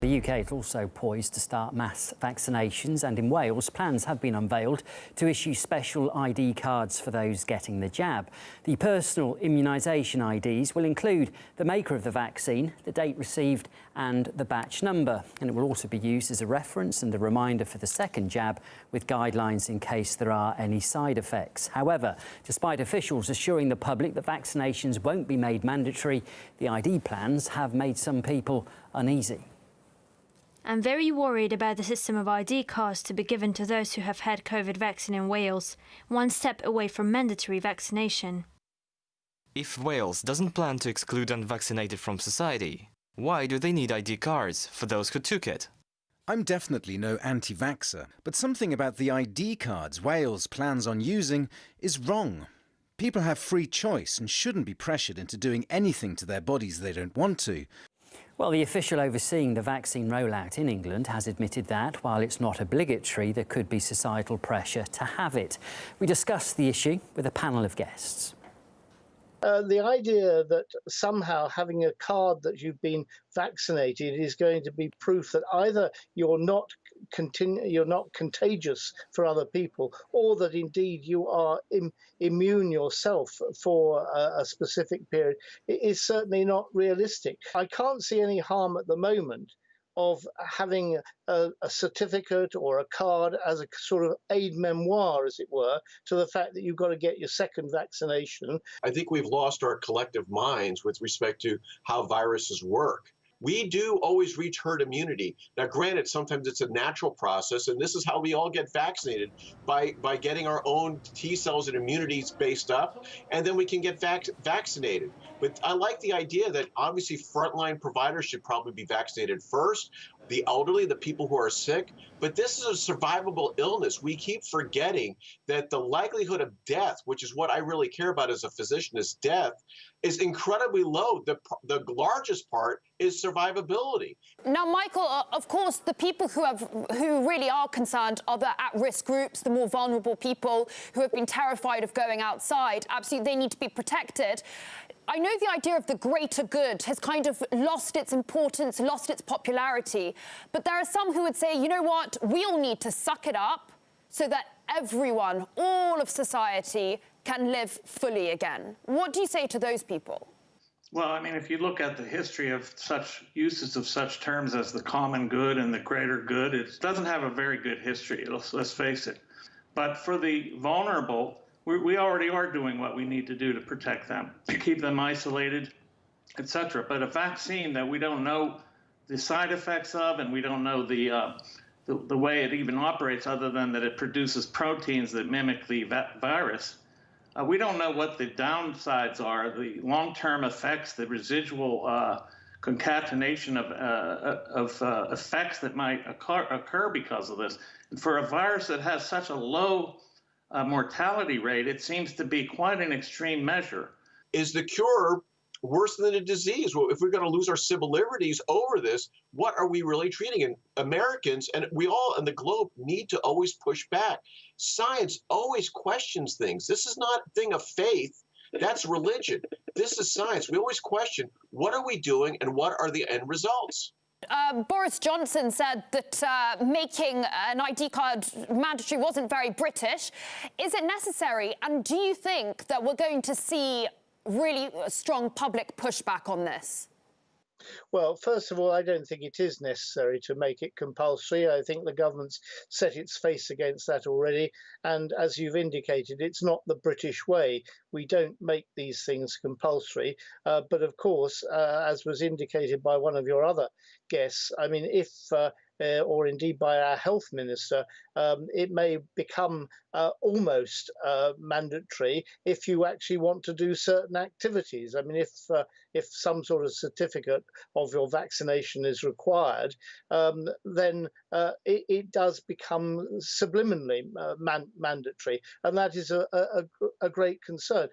The UK is also poised to start mass vaccinations, and in Wales, plans have been unveiled to issue special ID cards for those getting the jab. The personal immunisation IDs will include the maker of the vaccine, the date received and the batch number, and it will also be used as a reference and a reminder for the second jab, with guidelines in case there are any side effects. However, despite officials assuring the public that vaccinations won't be made mandatory, the ID plans have made some people uneasy. I'm very worried about the system of ID cards to be given to those who have had COVID vaccine in Wales, one step away from mandatory vaccination. If Wales doesn't plan to exclude unvaccinated from society, why do they need ID cards for those who took it? I'm definitely no anti-vaxxer, but something about the ID cards Wales plans on using is wrong. People have free choice and shouldn't be pressured into doing anything to their bodies they don't want to. Well, the official overseeing the vaccine rollout in England has admitted that, while it's not obligatory, there could be societal pressure to have it. We discussed the issue with a panel of guests. The idea that somehow having a card that you've been vaccinated is going to be proof that either you're not contagious for other people, or that indeed you are immune yourself for a specific period, is certainly not realistic. I can't see any harm at the moment of having a certificate or a card as a sort of aide-memoire, as it were, to the fact that you've got to get your second vaccination. I think we've lost our collective minds with respect to how viruses work. We do always reach herd immunity. Now, granted, sometimes it's a natural process, and this is how we all get vaccinated, by getting our own T cells and immunity spaced up, and then we can get vaccinated. But I like the idea that obviously frontline providers should probably be vaccinated first, the elderly, the people who are sick. But this is a survivable illness. We keep forgetting that the likelihood of death, which is what I really care about as a physician, is death, is incredibly low. The largest part is survivability. Now, Michael, of course, the people who really are concerned are the at-risk groups, the more vulnerable people who have been terrified of going outside. Absolutely, they need to be protected. I know the idea of the greater good has kind of lost its importance, lost its popularity, but there are some who would say, you know what, we all need to suck it up so that everyone, all of society, can live fully again. What do you say to those people? Well, I mean, if you look at the history of such uses of such terms as the common good and the greater good, it doesn't have a very good history, let's face it. But for the vulnerable, we already are doing what we need to do to protect them, to keep them isolated, etc. But a vaccine that we don't know the side effects of, and we don't know the way it even operates, other than that it produces proteins that mimic the virus. We don't know what the downsides are, the long-term effects, the residual concatenation of effects that might occur because of this. And for a virus that has such a low mortality rate, it seems to be quite an extreme measure. Is the cure worse than the disease? Well, if we're going to lose our civil liberties over this, what are we really treating? And Americans, and we all in the globe, need to always push back. Science always questions things. This is not a thing of faith. That's religion. This is science. We always question, what are we doing and what are the end results? Boris Johnson said that making an ID card mandatory wasn't very British. Is it necessary? And do you think that we're going to see really strong public pushback on this? Well, first of all, I don't think it is necessary to make it compulsory. I think the government's set its face against that already. And as you've indicated, it's not the British way. We don't make these things compulsory. But of course, as was indicated by one of your other guests, I mean, if or indeed by our health minister, it may become almost mandatory if you actually want to do certain activities. I mean, if some sort of certificate of your vaccination is required, then it does become subliminally mandatory, and that is a great concern.